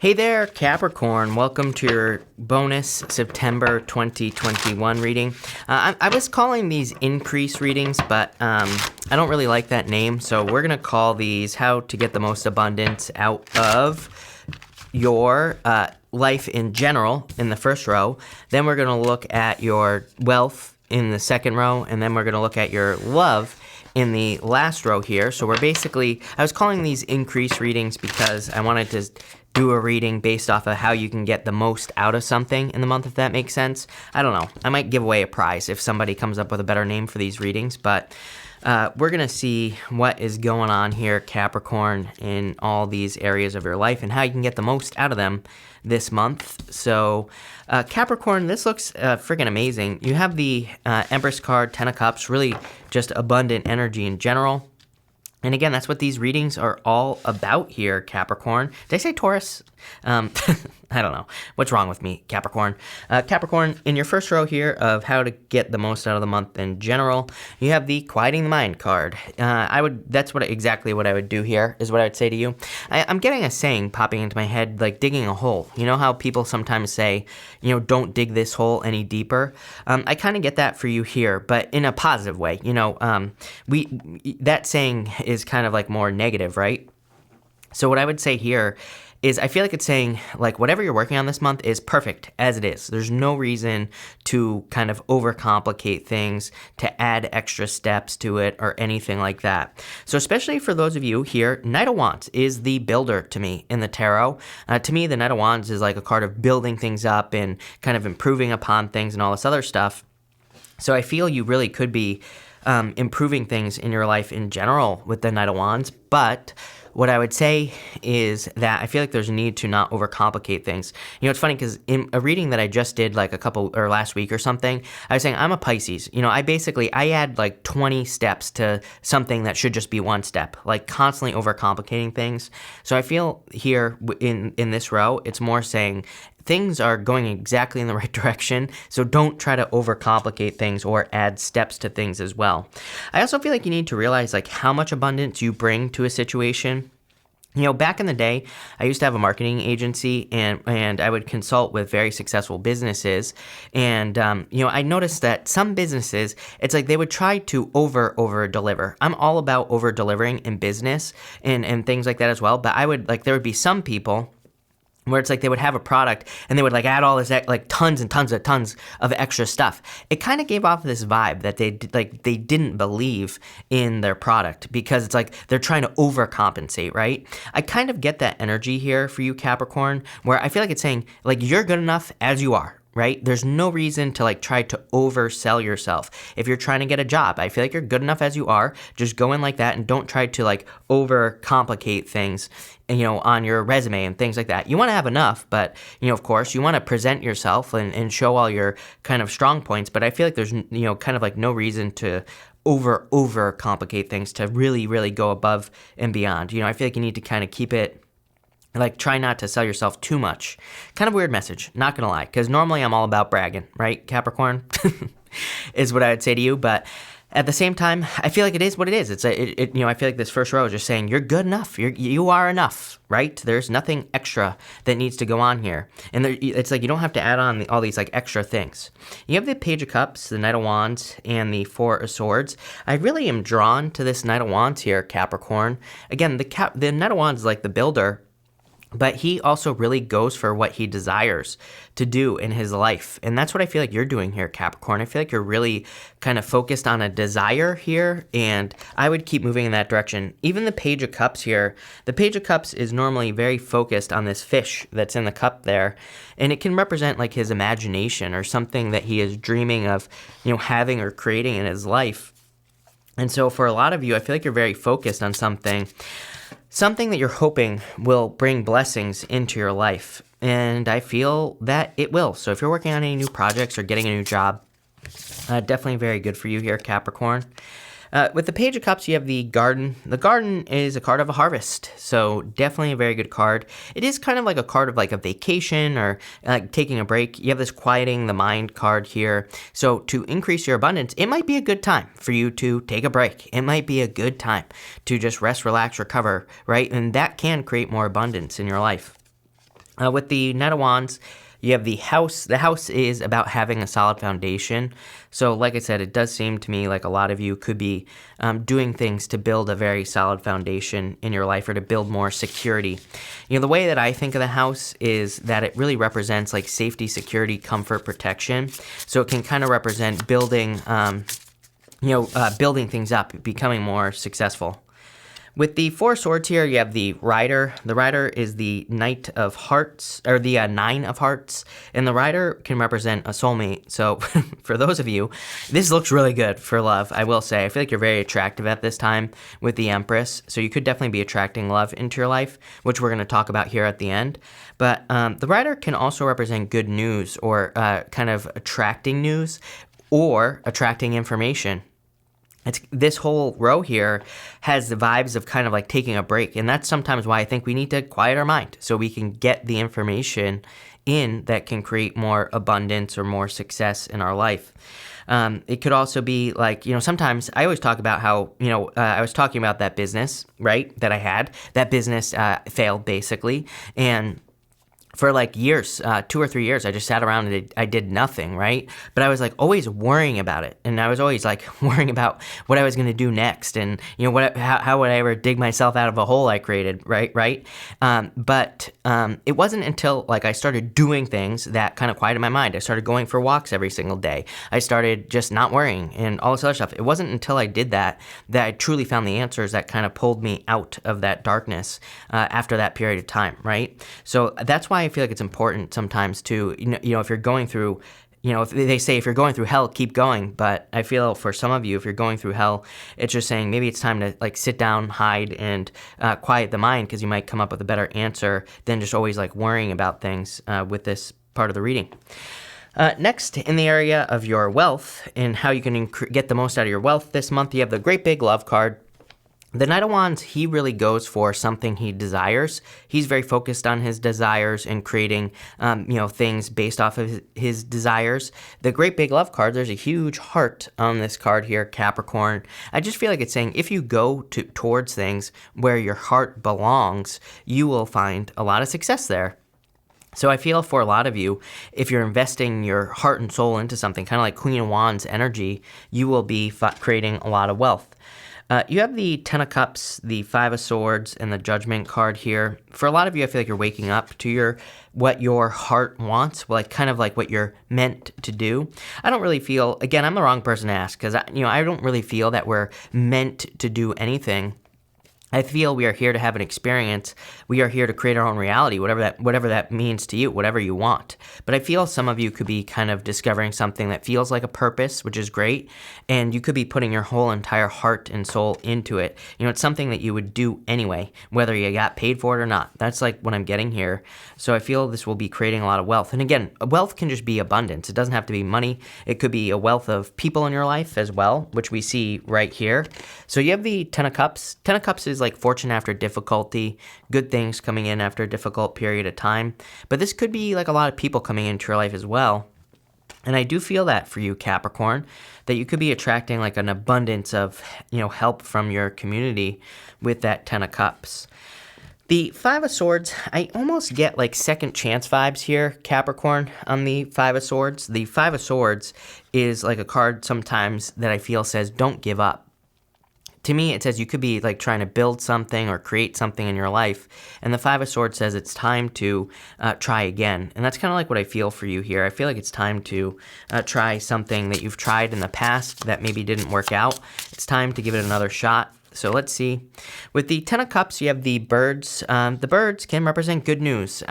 Hey there, Capricorn. Welcome to your bonus September 2021 reading. I was calling these increase readings, but I don't really like that name, so we're going to call these how to get the most abundance out of your life in general in the first row. Then we're going to look at your wealth in the second row, and then we're going to look at your love in the last row here. So I was calling these increase readings because I wanted to do a reading based off of how you can get the most out of something in the month, if that makes sense. I don't know. I might give away a prize if somebody comes up with a better name for these readings, but we're going to see what is going on here, Capricorn, in all these areas of your life and how you can get the most out of them this month. So, Capricorn, this looks freaking amazing. You have the Empress card, Ten of Cups, really just abundant energy in general. And again, that's what these readings are all about here, Capricorn. Did I say Taurus? I don't know. What's wrong with me, Capricorn? Capricorn, in your first row here of how to get the most out of the month in general, you have the Quieting the Mind card. That's exactly what I would do here, is what I would say to you. I'm getting a saying popping into my head, like digging a hole. You know how people sometimes say, don't dig this hole any deeper? I kind of get that for you here, but in a positive way. That saying is kind of like more negative, right? So what I would say here is I feel like it's saying, like, whatever you're working on this month is perfect as it is. There's no reason to kind of overcomplicate things, to add extra steps to it, or anything like that. So especially for those of you here, Knight of Wands is the builder to me in the tarot. To me, the Knight of Wands is like a card of building things up and kind of improving upon things and all this other stuff. So I feel you really could be improving things in your life in general with the Knight of Wands, but what I would say is that I feel like there's a need to not overcomplicate things. It's funny because in a reading that I just did like last week or something, I was saying I'm a Pisces. I add like 20 steps to something that should just be one step, like constantly overcomplicating things. So I feel here in this row, it's more saying things are going exactly in the right direction, so don't try to overcomplicate things or add steps to things as well. I also feel like you need to realize like how much abundance you bring to a situation. Back in the day, I used to have a marketing agency, and I would consult with very successful businesses. And, I noticed that some businesses, it's like they would try to over deliver. I'm all about over delivering in business and things like that as well. But there would be some people where it's like they would have a product and they would like add all this like tons and tons of extra stuff. It kind of gave off this vibe that they didn't believe in their product because it's like they're trying to overcompensate, right? I kind of get that energy here for you, Capricorn, where I feel like it's saying like you're good enough as you are. Right? There's no reason to like try to oversell yourself. If you're trying to get a job, I feel like you're good enough as you are. Just go in like that and don't try to like overcomplicate things, on your resume and things like that. You want to have enough, but of course you want to present yourself and show all your kind of strong points. But I feel like there's, kind of like no reason to overcomplicate things to really, really go above and beyond. I feel like you need to kind of keep it, like, try not to sell yourself too much. Kind of weird message, not gonna lie, because normally I'm all about bragging, right, Capricorn? Is what I would say to you, but at the same time, I feel like it is what it is. I feel like this first row is just saying you're good enough. You are enough, right? There's nothing extra that needs to go on here, and it's like you don't have to add on all these like extra things. You have the Page of Cups, the Knight of Wands, and the Four of Swords. I really am drawn to this Knight of Wands here, Capricorn. Again, the Knight of Wands is like the builder, but he also really goes for what he desires to do in his life. And that's what I feel like you're doing here, Capricorn. I feel like you're really kind of focused on a desire here, and I would keep moving in that direction. Even the Page of Cups here, the Page of Cups is normally very focused on this fish that's in the cup there, and it can represent like his imagination or something that he is dreaming of, having or creating in his life. And so for a lot of you, I feel like you're very focused on something that you're hoping will bring blessings into your life. And I feel that it will. So if you're working on any new projects or getting a new job, definitely very good for you here, Capricorn. With the Page of Cups, you have the Garden. The Garden is a card of a harvest, so definitely a very good card. It is kind of like a card of like a vacation or like taking a break. You have this Quieting the Mind card here. So to increase your abundance, it might be a good time for you to take a break. It might be a good time to just rest, relax, recover, right? And that can create more abundance in your life. With the Knight of Wands, you have the house. The house is about having a solid foundation. So like I said, it does seem to me like a lot of you could be doing things to build a very solid foundation in your life or to build more security. The way that I think of the house is that it really represents like safety, security, comfort, protection. So it can kind of represent building, building things up, becoming more successful. With the Four of Swords here, you have the Rider. The Rider is the Knight of Hearts, or the Nine of Hearts, and the Rider can represent a soulmate. So for those of you, this looks really good for love, I will say. I feel like you're very attractive at this time with the Empress, so you could definitely be attracting love into your life, which we're going to talk about here at the end. But the Rider can also represent good news or kind of attracting news or attracting information. This whole row here has the vibes of kind of like taking a break, and that's sometimes why I think we need to quiet our mind so we can get the information in that can create more abundance or more success in our life. It could also be like, sometimes I always talk about how, I was talking about that business, right, that I had. That business failed basically, and for like years, 2 or 3 years, I just sat around and I did nothing, right? But I was like always worrying about it. And I was always like worrying about what I was going to do next. And, how would I ever dig myself out of a hole I created, right? But it wasn't until like I started doing things that kind of quieted my mind. I started going for walks every single day. I started just not worrying and all this other stuff. It wasn't until I did that I truly found the answers that kind of pulled me out of that darkness after that period of time, right? So that's why I feel like it's important sometimes to, if you're going through, if they say if you're going through hell, keep going. But I feel for some of you, if you're going through hell, it's just saying maybe it's time to like sit down, hide, and quiet the mind, because you might come up with a better answer than just always like worrying about things with this part of the reading. Next, in the area of your wealth and how you can get the most out of your wealth this month, you have the Great Big Love card. The Knight of Wands, he really goes for something he desires. He's very focused on his desires and creating, things based off of his desires. The Great Big Love card, there's a huge heart on this card here, Capricorn. I just feel like it's saying if you go towards things where your heart belongs, you will find a lot of success there. So I feel for a lot of you, if you're investing your heart and soul into something, kind of like Queen of Wands energy, you will be creating a lot of wealth. You have the Ten of Cups, the Five of Swords, and the Judgment card here. For a lot of you, I feel like you're waking up to what your heart wants, like kind of like what you're meant to do. I don't really feel, again, I'm the wrong person to ask, because I don't really feel that we're meant to do anything. I feel we are here to have an experience. We are here to create our own reality, whatever that means to you, whatever you want. But I feel some of you could be kind of discovering something that feels like a purpose, which is great, and you could be putting your whole entire heart and soul into it. It's something that you would do anyway, whether you got paid for it or not. That's like what I'm getting here. So I feel this will be creating a lot of wealth. And again, wealth can just be abundance. It doesn't have to be money. It could be a wealth of people in your life as well, which we see right here. So you have the Ten of Cups. Ten of Cups is like fortune after difficulty, good things coming in after a difficult period of time. But this could be like a lot of people coming into your life as well. And I do feel that for you, Capricorn, that you could be attracting like an abundance of, help from your community with that Ten of Cups. The Five of Swords, I almost get like second chance vibes here, Capricorn, on the Five of Swords. The Five of Swords is like a card sometimes that I feel says don't give up. To me, it says you could be like trying to build something or create something in your life, and the Five of Swords says it's time to try again. And that's kind of like what I feel for you here. I feel like it's time to try something that you've tried in the past that maybe didn't work out. It's time to give it another shot. So let's see. With the Ten of Cups, you have the birds. The birds can represent good news.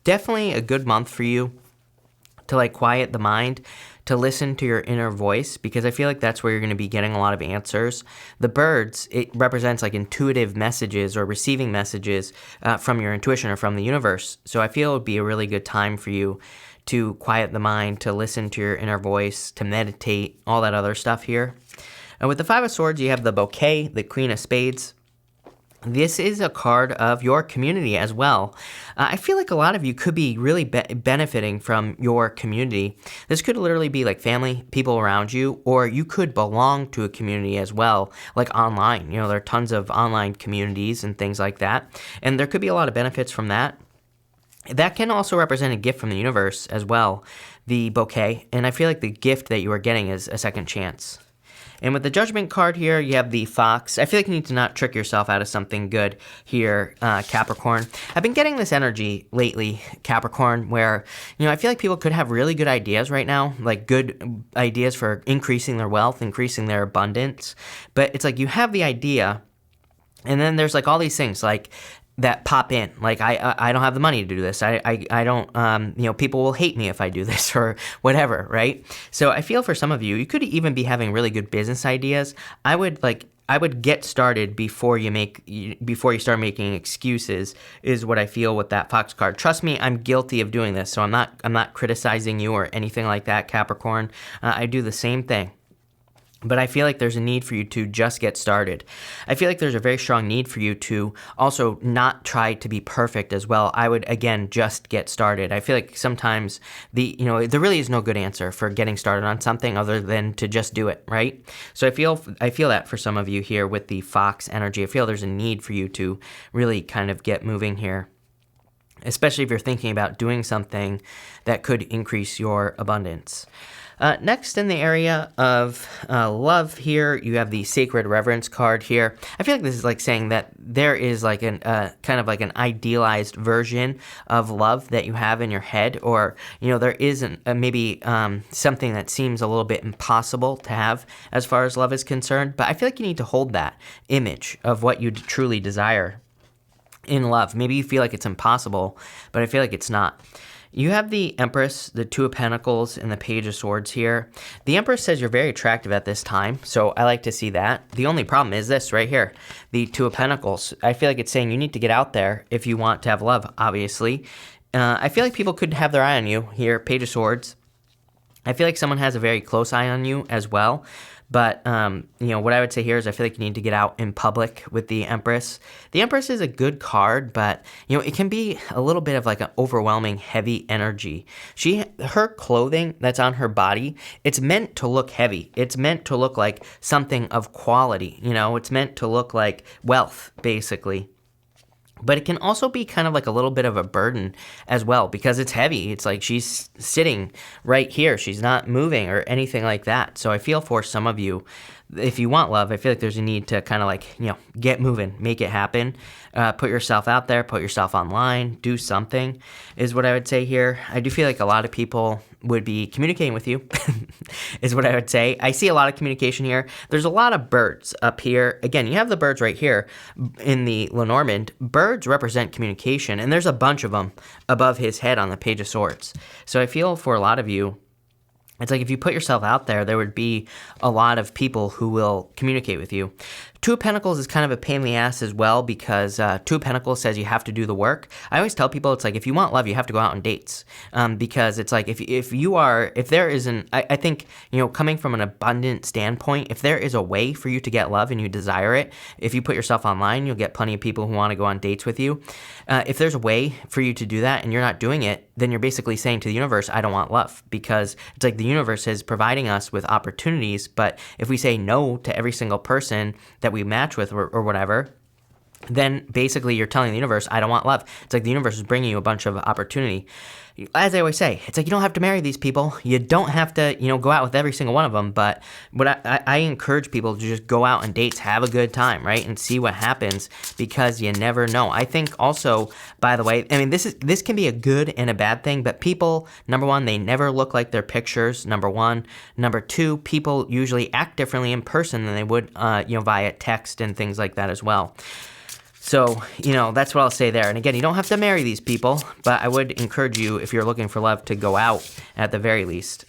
Definitely a good month for you to like quiet the mind, to listen to your inner voice, because I feel like that's where you're going to be getting a lot of answers. The birds, it represents like intuitive messages or receiving messages from your intuition or from the universe. So I feel it would be a really good time for you to quiet the mind, to listen to your inner voice, to meditate, all that other stuff here. And with the Five of Swords, you have the bouquet, the Queen of Spades. This is a card of your community as well. I feel like a lot of you could be really benefiting from your community. This could literally be like family, people around you, or you could belong to a community as well, like online. There are tons of online communities and things like that, and there could be a lot of benefits from that. That can also represent a gift from the universe as well, the bouquet. And I feel like the gift that you are getting is a second chance. And with the Judgment card here, you have the Fox. I feel like you need to not trick yourself out of something good here, Capricorn. I've been getting this energy lately, Capricorn, where, I feel like people could have really good ideas right now, like good ideas for increasing their wealth, increasing their abundance. But it's like you have the idea, and then there's like all these things like that pop in, like I don't have the money to do this. I don't, people will hate me if I do this or whatever, right? So I feel for some of you, you could even be having really good business ideas. I would get started before you start making excuses, is what I feel with that Fox card. Trust me, I'm guilty of doing this, so I'm not criticizing you or anything like that, Capricorn. I do the same thing. But I feel like there's a need for you to just get started. I feel like there's a very strong need for you to also not try to be perfect as well. I would, again, just get started. I feel like sometimes there really is no good answer for getting started on something other than to just do it, right? So I feel that for some of you here with the Fox energy. I feel there's a need for you to really kind of get moving here, especially if you're thinking about doing something that could increase your abundance. Next, in the area of love here, you have the Sacred Reverence card here. I feel like this is like saying that there is like an kind of like an idealized version of love that you have in your head, or there is maybe something that seems a little bit impossible to have as far as love is concerned. But I feel like you need to hold that image of what you truly desire in love. Maybe you feel like it's impossible, but I feel like it's not. You have the Empress, the Two of Pentacles, and the Page of Swords here. The Empress says you're very attractive at this time, so I like to see that. The only problem is this right here, the Two of Pentacles. I feel like it's saying you need to get out there if you want to have love, obviously. I feel like people could have their eye on you here, Page of Swords. I feel like someone has a very close eye on you as well. But, what I would say here is I feel like you need to get out in public with the Empress. The Empress is a good card, but, it can be a little bit of like an overwhelming, heavy energy. Her clothing that's on her body, it's meant to look heavy. It's meant to look like something of quality, it's meant to look like wealth, basically. But it can also be kind of like a little bit of a burden as well because it's heavy. It's like she's sitting right here. She's not moving or anything like that. So I feel for some of you, if you want love, I feel like there's a need to kind of like, get moving, make it happen. Put yourself out there, put yourself online, do something is what I would say here. I do feel like a lot of people would be communicating with you is what I would say. I see a lot of communication here. There's a lot of birds up here. Again, you have the birds right here in the Lenormand. Birds represent communication, and there's a bunch of them above his head on the Page of Swords. So I feel for a lot of you, it's like if you put yourself out there, there would be a lot of people who will communicate with you. Two of Pentacles is kind of a pain in the ass as well because Two of Pentacles says you have to do the work. I always tell people it's like if you want love, you have to go out on dates because it's like if there is I think, coming from an abundant standpoint, if there is a way for you to get love and you desire it, if you put yourself online, you'll get plenty of people who want to go on dates with you. If there's a way for you to do that and you're not doing it, then you're basically saying to the universe, I don't want love, because it's like the universe is providing us with opportunities. But if we say no to every single person that we match with or whatever, then basically you're telling the universe, I don't want love. It's like the universe is bringing you a bunch of opportunity. As I always say, it's like you don't have to marry these people. You don't have to, go out with every single one of them. But what I encourage people to just go out on dates, have a good time, right? And see what happens because you never know. I think also, by the way, this can be a good and a bad thing, but people, number one, they never look like their pictures, number one. Number two, people usually act differently in person than they would, via text and things like that as well. So, that's what I'll say there. And again, you don't have to marry these people, but I would encourage you, if you're looking for love, to go out at the very least.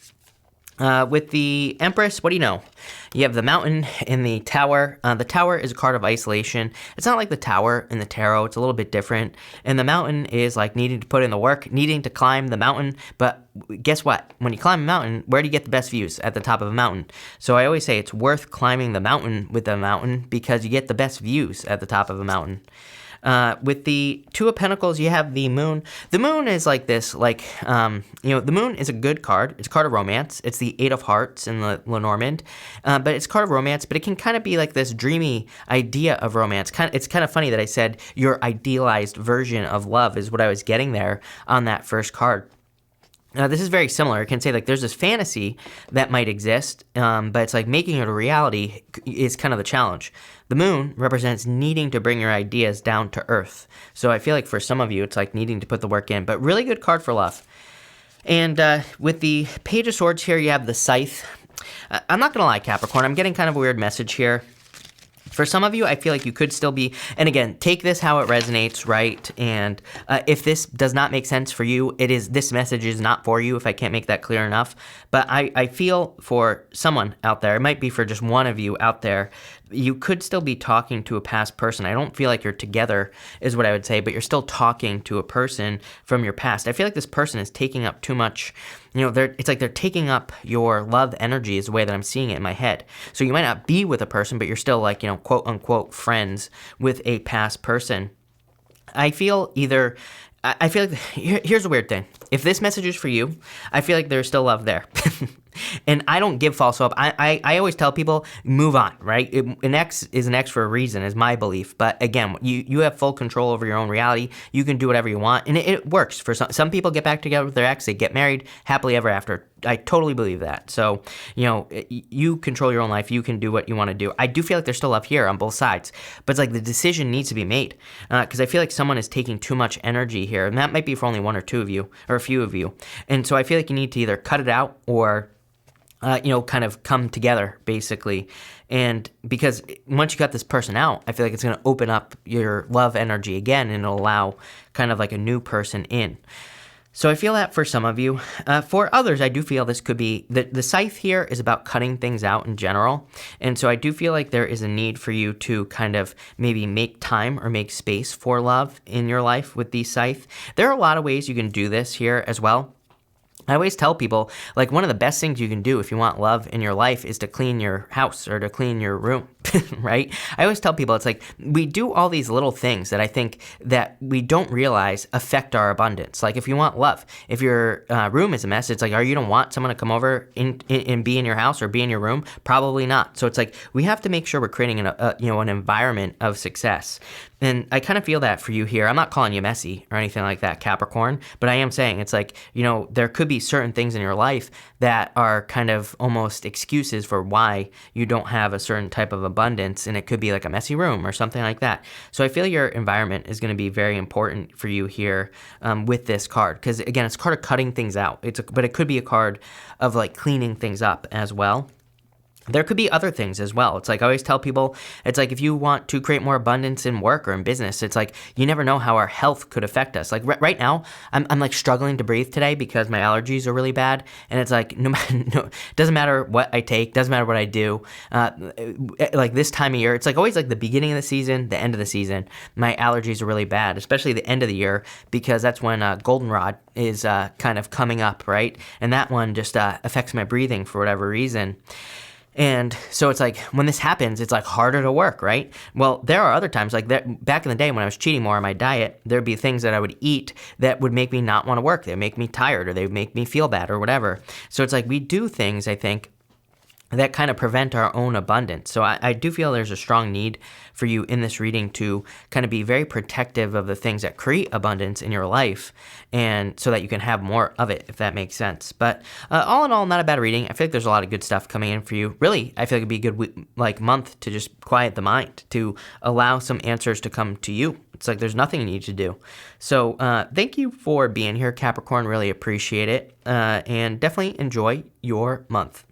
With the Empress, what do you know? You have the Mountain in the Tower. The Tower is a card of isolation. It's not like the Tower in the Tarot. It's a little bit different. And the Mountain is like needing to put in the work, needing to climb the mountain. But guess what? When you climb a mountain, where do you get the best views? At the top of a mountain. So I always say it's worth climbing the mountain with the mountain because you get the best views at the top of a mountain. With the Two of Pentacles, you have the Moon. The Moon is like this, like, the Moon is a good card. It's a card of romance. It's the Eight of Hearts in the Lenormand, but it's a card of romance, but it can kind of be like this dreamy idea of romance. It's kind of funny that I said your idealized version of love is what I was getting there on that first card. This is very similar. I can say like there's this fantasy that might exist, but it's like making it a reality is kind of the challenge. The Moon represents needing to bring your ideas down to earth. So I feel like for some of you, it's like needing to put the work in, but really good card for love. And with the Page of Swords here, you have the Scythe. I'm not going to lie, Capricorn, I'm getting kind of a weird message here. For some of you, I feel like you could still be, and again, take this how it resonates, right? And if this does not make sense for you, this message is not for you if I can't make that clear enough. But I feel for someone out there, it might be for just one of you out there, you could still be talking to a past person. I don't feel like you're together is what I would say, but you're still talking to a person from your past. I feel like this person is taking up too much, it's like they're taking up your love energy is the way that I'm seeing it in my head. So you might not be with a person, but you're still like, quote unquote friends with a past person. I feel like here's a weird thing. If this message is for you, I feel like there's still love there. And I don't give false hope. I always tell people, move on, right? An ex is an ex for a reason, is my belief. But again, you have full control over your own reality. You can do whatever you want. And it works. For some people get back together with their ex, they get married happily ever after. I totally believe that. So, you control your own life. You can do what you want to do. I do feel like there's still love here on both sides. But it's like the decision needs to be made. Because I feel like someone is taking too much energy here. And that might be for only one or two of you, or a few of you. And so I feel like you need to either cut it out or kind of come together, basically. And because once you got this person out, I feel like it's going to open up your love energy again and it'll allow kind of like a new person in. So I feel that for some of you. For others, I do feel this could be, the Scythe here is about cutting things out in general. And so I do feel like there is a need for you to kind of maybe make time or make space for love in your life with the Scythe. There are a lot of ways you can do this here as well. I always tell people, like, one of the best things you can do if you want love in your life is to clean your house or to clean your room, right? I always tell people, it's like, we do all these little things that I think that we don't realize affect our abundance. Like, if you want love, if your room is a mess, it's like, you don't want someone to come over and be in your house or be in your room? Probably not. So it's like, we have to make sure we're creating an environment of success. And I kind of feel that for you here. I'm not calling you messy or anything like that, Capricorn, but I am saying it's like, there could be certain things in your life that are kind of almost excuses for why you don't have a certain type of abundance, and it could be like a messy room or something like that. So I feel your environment is going to be very important for you here with this card, because again, it's a card of cutting things out. But it could be a card of like cleaning things up as well. There could be other things as well. It's like I always tell people, it's like if you want to create more abundance in work or in business, it's like you never know how our health could affect us. Like right now, I'm like struggling to breathe today because my allergies are really bad. And it's like, it doesn't matter what I take, doesn't matter what I do. Like this time of year, it's like always like the beginning of the season, the end of the season, my allergies are really bad, especially the end of the year, because that's when goldenrod is kind of coming up, right? And that one just affects my breathing for whatever reason. And so it's like when this happens, it's like harder to work, right? Well, there are other times like that. Back in the day when I was cheating more on my diet, there'd be things that I would eat that would make me not want to work. They'd make me tired or they'd make me feel bad or whatever. So it's like we do things, I think, that kind of prevent our own abundance. So I do feel there's a strong need for you in this reading to kind of be very protective of the things that create abundance in your life, and so that you can have more of it, if that makes sense. But all in all, not a bad reading. I feel like there's a lot of good stuff coming in for you. Really, I feel like it'd be a good month to just quiet the mind, to allow some answers to come to you. It's like there's nothing you need to do. So thank you for being here, Capricorn. Really appreciate it. And definitely enjoy your month.